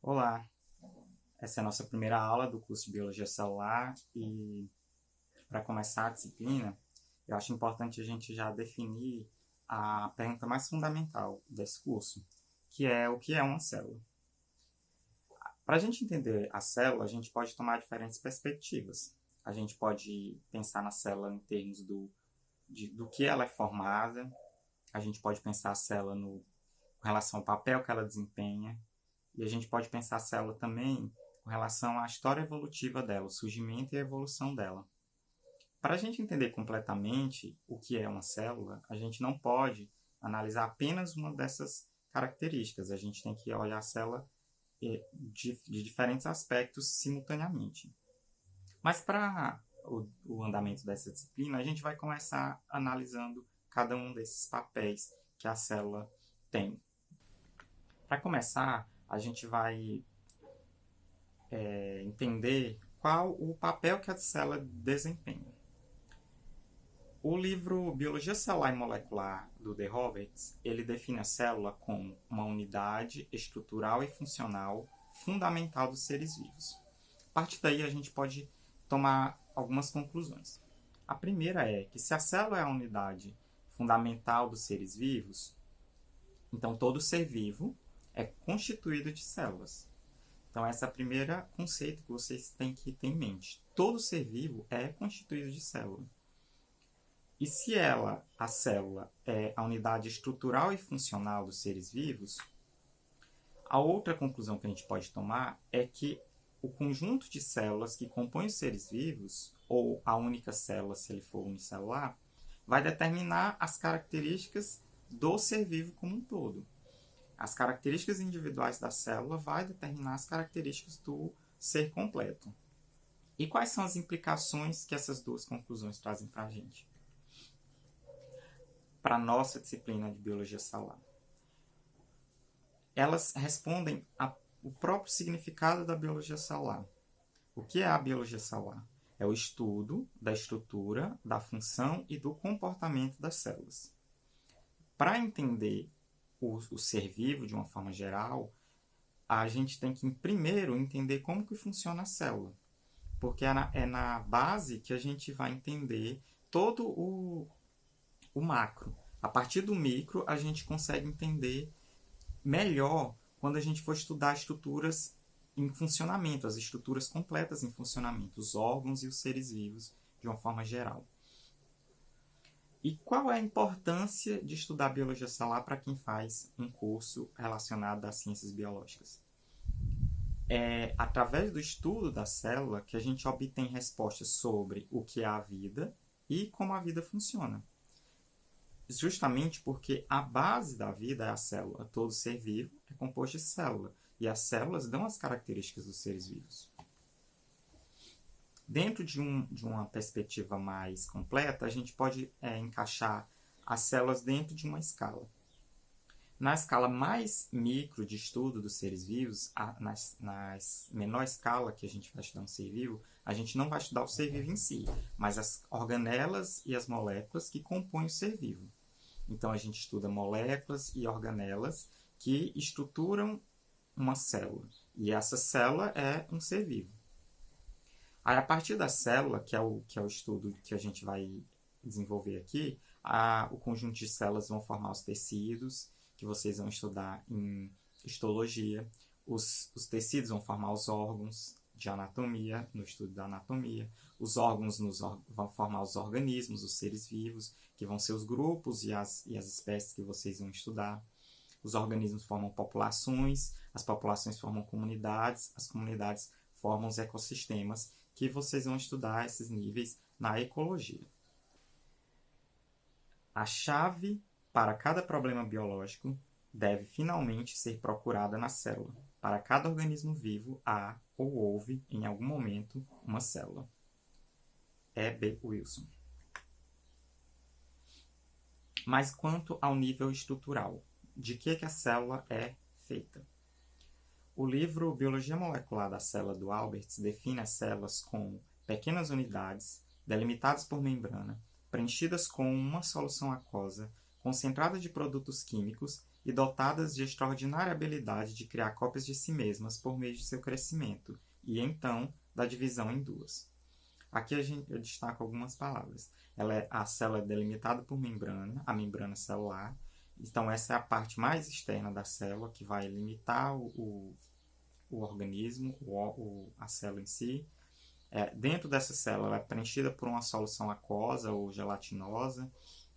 Olá, essa é a nossa primeira aula do curso de Biologia Celular e para começar a disciplina, eu acho importante a gente já definir a pergunta mais fundamental desse curso, que é o que é uma célula. Para a gente entender a célula, a gente pode tomar diferentes perspectivas. A gente pode pensar na célula em termos do que ela é formada, a gente pode pensar a célula com relação ao papel que ela desempenha, e a gente pode pensar a célula também com relação à história evolutiva dela, o surgimento e a evolução dela. Para a gente entender completamente o que é uma célula, a gente não pode analisar apenas uma dessas características. A gente tem que olhar a célula de diferentes aspectos simultaneamente. Mas para o andamento dessa disciplina, a gente vai começar analisando cada um desses papéis que a célula tem. Para começar, a gente vai entender qual o papel que a célula desempenha. O livro Biologia Celular e Molecular, do De Roberts, ele define a célula como uma unidade estrutural e funcional fundamental dos seres vivos. A partir daí, a gente pode tomar algumas conclusões. A primeira é que se a célula é a unidade fundamental dos seres vivos, então todo ser vivo é constituído de células. Então, esse é o primeiro conceito que vocês têm que ter em mente. Todo ser vivo é constituído de célula. E se a célula, é a unidade estrutural e funcional dos seres vivos, a outra conclusão que a gente pode tomar é que o conjunto de células que compõem os seres vivos, ou a única célula, se ele for unicelular, vai determinar as características do ser vivo como um todo. As características individuais da célula vai determinar as características do ser completo. E quais são as implicações que essas duas conclusões trazem para a gente? Para a nossa disciplina de Biologia Celular. Elas respondem ao próprio significado da Biologia Celular. O que é a Biologia Celular? É o estudo da estrutura, da função e do comportamento das células. Para entender o ser vivo de uma forma geral, a gente tem que primeiro entender como que funciona a célula. Porque é na base que a gente vai entender todo o macro. A partir do micro, a gente consegue entender melhor quando a gente for estudar estruturas em funcionamento, as estruturas completas em funcionamento, os órgãos e os seres vivos de uma forma geral. E qual é a importância de estudar biologia celular para quem faz um curso relacionado às ciências biológicas? É através do estudo da célula que a gente obtém respostas sobre o que é a vida e como a vida funciona. Justamente porque a base da vida é a célula. Todo ser vivo é composto de célula. E as células dão as características dos seres vivos. Dentro de uma perspectiva mais completa, a gente pode encaixar as células dentro de uma escala. Na escala mais micro de estudo dos seres vivos, na menor escala que a gente vai estudar um ser vivo, a gente não vai estudar o ser vivo em si, mas as organelas e as moléculas que compõem o ser vivo. Então, a gente estuda moléculas e organelas que estruturam uma célula. E essa célula é um ser vivo. Aí, a partir da célula, que é o estudo que a gente vai desenvolver aqui, o conjunto de células vão formar os tecidos, que vocês vão estudar em histologia. Os tecidos vão formar os órgãos de anatomia, no estudo da anatomia. Os órgãos vão formar os organismos, os seres vivos, que vão ser os grupos e as espécies que vocês vão estudar. Os organismos formam populações, as populações formam comunidades, as comunidades formam os ecossistemas, que vocês vão estudar esses níveis na ecologia. A chave para cada problema biológico deve finalmente ser procurada na célula. Para cada organismo vivo, há ou houve, em algum momento, uma célula. E. B. Wilson. Mas quanto ao nível estrutural, de que a célula é feita? O livro Biologia Molecular da Célula, do Alberts, define as células como pequenas unidades, delimitadas por membrana, preenchidas com uma solução aquosa, concentrada de produtos químicos e dotadas de extraordinária habilidade de criar cópias de si mesmas por meio de seu crescimento e, então, da divisão em duas. Aqui eu destaco algumas palavras. A célula é delimitada por membrana, a membrana celular. Então, essa é a parte mais externa da célula, que vai limitar o organismo, a célula em si. Dentro dessa célula, ela é preenchida por uma solução aquosa ou gelatinosa,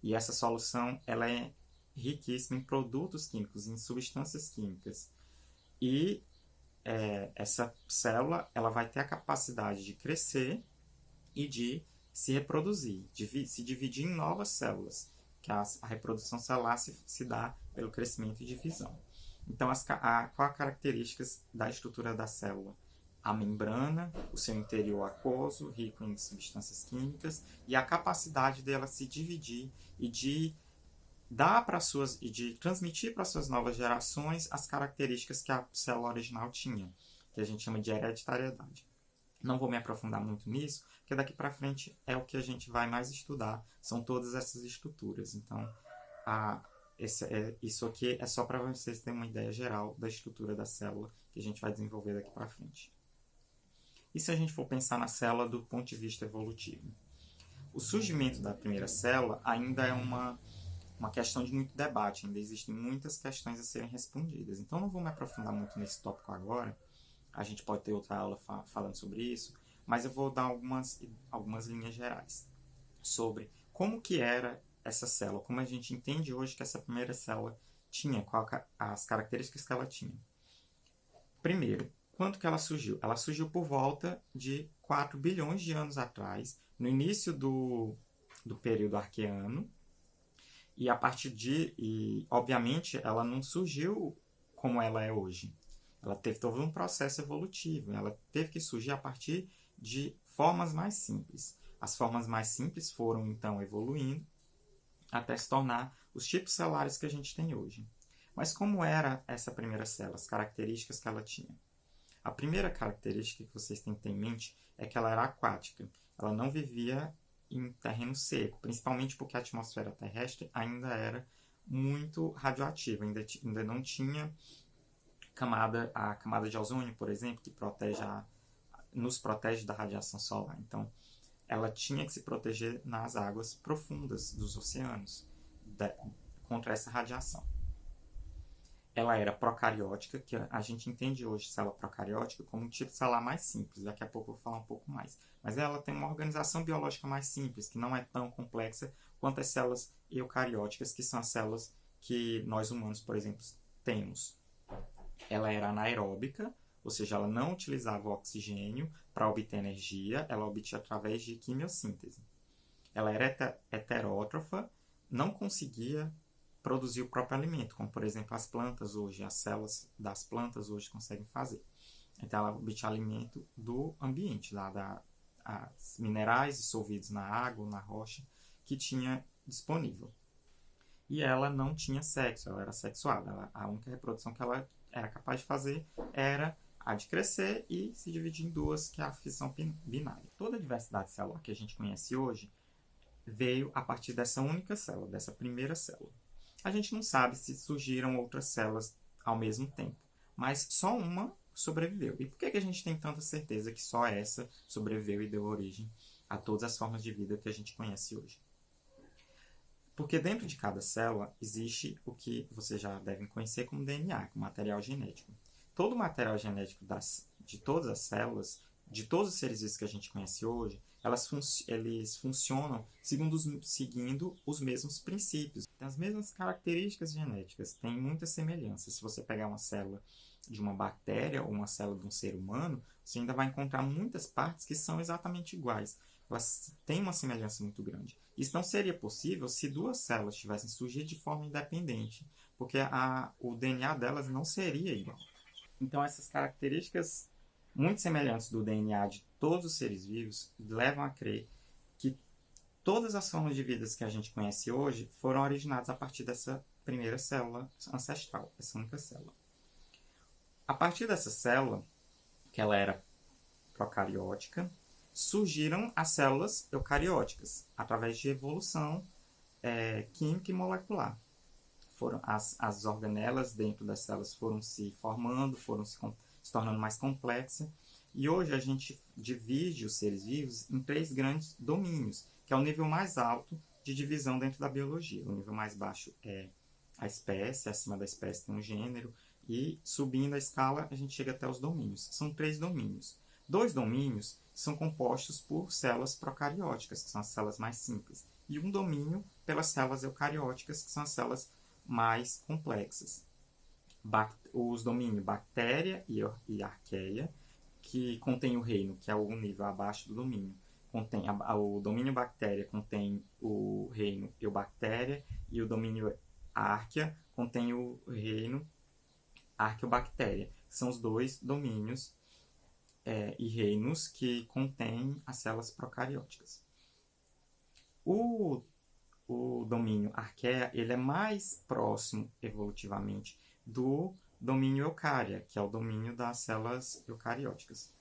e essa solução ela é riquíssima em produtos químicos, em substâncias químicas. E essa célula ela vai ter a capacidade de crescer e de se reproduzir, de se dividir em novas células, que a reprodução celular se dá pelo crescimento e divisão. Então, qual as características da estrutura da célula? A membrana, o seu interior aquoso, rico em substâncias químicas, e a capacidade dela se dividir e de transmitir para suas novas gerações as características que a célula original tinha, que a gente chama de hereditariedade. Não vou me aprofundar muito nisso, porque daqui para frente é o que a gente vai mais estudar, são todas essas estruturas. Então, isso aqui é só para vocês terem uma ideia geral da estrutura da célula que a gente vai desenvolver daqui para frente. E se a gente for pensar na célula do ponto de vista evolutivo? O surgimento da primeira célula ainda é uma questão de muito debate, ainda existem muitas questões a serem respondidas. Então, não vou me aprofundar muito nesse tópico agora, a gente pode ter outra aula falando sobre isso, mas eu vou dar algumas linhas gerais sobre como que era essa célula, como a gente entende hoje que essa primeira célula tinha, as características que ela tinha. Primeiro, quando que ela surgiu? Ela surgiu por volta de 4 bilhões de anos atrás, no início do período arqueano, e obviamente ela não surgiu como ela é hoje. Ela teve todo um processo evolutivo, ela teve que surgir a partir de formas mais simples. As formas mais simples foram então evoluindo até se tornar os tipos celulares que a gente tem hoje. Mas como era essa primeira célula, as características que ela tinha? A primeira característica que vocês têm que ter em mente é que ela era aquática. Ela não vivia em terreno seco, principalmente porque a atmosfera terrestre ainda era muito radioativa, ainda não tinha a camada de ozônio, por exemplo, que nos protege da radiação solar. Então, ela tinha que se proteger nas águas profundas dos oceanos contra essa radiação. Ela era procariótica, que a gente entende hoje célula procariótica como um tipo celular mais simples. Daqui a pouco eu vou falar um pouco mais. Mas ela tem uma organização biológica mais simples, que não é tão complexa quanto as células eucarióticas, que são as células que nós humanos, por exemplo, temos. Ela era anaeróbica, ou seja, ela não utilizava o oxigênio para obter energia, ela obtinha através de quimiossíntese. Ela era heterótrofa, não conseguia produzir o próprio alimento, como por exemplo as plantas hoje, as células das plantas hoje conseguem fazer. Então ela obtinha alimento do ambiente, minerais dissolvidos na água ou na rocha que tinha disponível. E ela não tinha sexo, ela era sexuada. A única reprodução que ela era capaz de fazer era a de crescer e se dividir em duas, que é a fissão binária. Toda a diversidade celular que a gente conhece hoje veio a partir dessa única célula, dessa primeira célula. A gente não sabe se surgiram outras células ao mesmo tempo, mas só uma sobreviveu. E por que a gente tem tanta certeza que só essa sobreviveu e deu origem a todas as formas de vida que a gente conhece hoje? Porque dentro de cada célula existe o que vocês já devem conhecer como DNA, como material genético. Todo o material genético de todas as células, de todos os seres vivos que a gente conhece hoje, eles funcionam seguindo os mesmos princípios. Tem as mesmas características genéticas, tem muitas semelhanças. Se você pegar uma célula de uma bactéria ou uma célula de um ser humano, você ainda vai encontrar muitas partes que são exatamente iguais. Elas têm uma semelhança muito grande. Isso não seria possível se duas células tivessem surgido de forma independente, porque o DNA delas não seria igual. Então, essas características muito semelhantes do DNA de todos os seres vivos levam a crer que todas as formas de vida que a gente conhece hoje foram originadas a partir dessa primeira célula ancestral, essa única célula. A partir dessa célula, que ela era procariótica, surgiram as células eucarióticas, através de evolução química e molecular. Foram as organelas dentro das células foram se formando, foram se tornando mais complexas. E hoje a gente divide os seres vivos em 3 grandes domínios, que é o nível mais alto de divisão dentro da biologia. O nível mais baixo é a espécie, acima da espécie tem um gênero, e subindo a escala a gente chega até os domínios. São 3 domínios. 2 domínios são compostos por células procarióticas, que são as células mais simples, e um domínio pelas células eucarióticas, que são as células mais complexas. Os domínios bactéria e arqueia, que contém o reino, que é o nível abaixo do domínio. O domínio bactéria contém o reino eubactéria, e o domínio árquea contém o reino arqueobactéria. São os 2 domínios e reinos que contêm as células procarióticas. O domínio arqueia ele é mais próximo evolutivamente do domínio eucária, que é o domínio das células eucarióticas.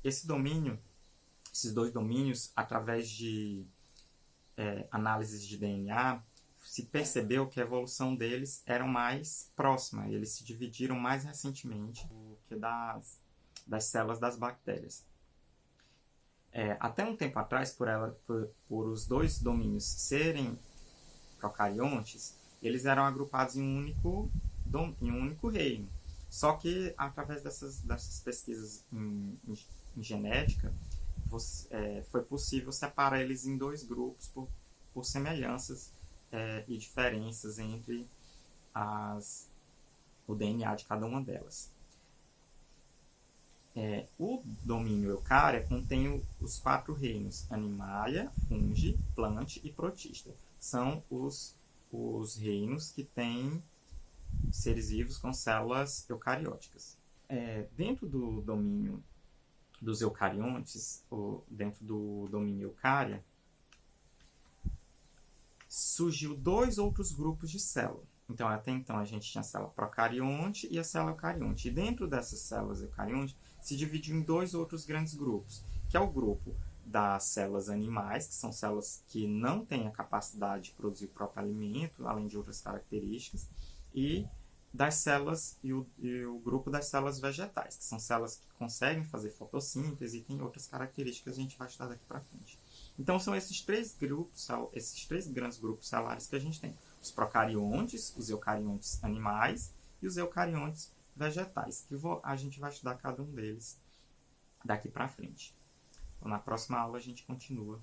Esses 2 domínios, através de análises de DNA, se percebeu que a evolução deles era mais próxima. Eles se dividiram mais recentemente do que das células das bactérias. Até um tempo atrás, por os 2 domínios serem procariontes, eles eram agrupados em um único reino. Só que, através dessas pesquisas em genética, foi possível separar eles em 2 grupos por semelhanças e diferenças entre o DNA de cada uma delas. O domínio eucária contém os 4 reinos: Animalia, Fungi, Plant e Protista. São os reinos que têm seres vivos com células eucarióticas. Dentro do domínio dos eucariontes, dentro do domínio eucária, surgiu 2 outros grupos de célula. Então, até então, a gente tinha a célula procarionte e a célula eucarionte. E dentro dessas células eucariontes, se dividiu em 2 outros grandes grupos, que é o grupo das células animais, que são células que não têm a capacidade de produzir o próprio alimento, além de outras características, e das células e o grupo das células vegetais, que são células que conseguem fazer fotossíntese e tem outras características que a gente vai estudar daqui para frente. Então, são esses 3 grandes grupos celulares que a gente tem: os procariontes, os eucariontes animais e os eucariontes vegetais, que a gente vai estudar cada um deles daqui para frente. Então, na próxima aula a gente continua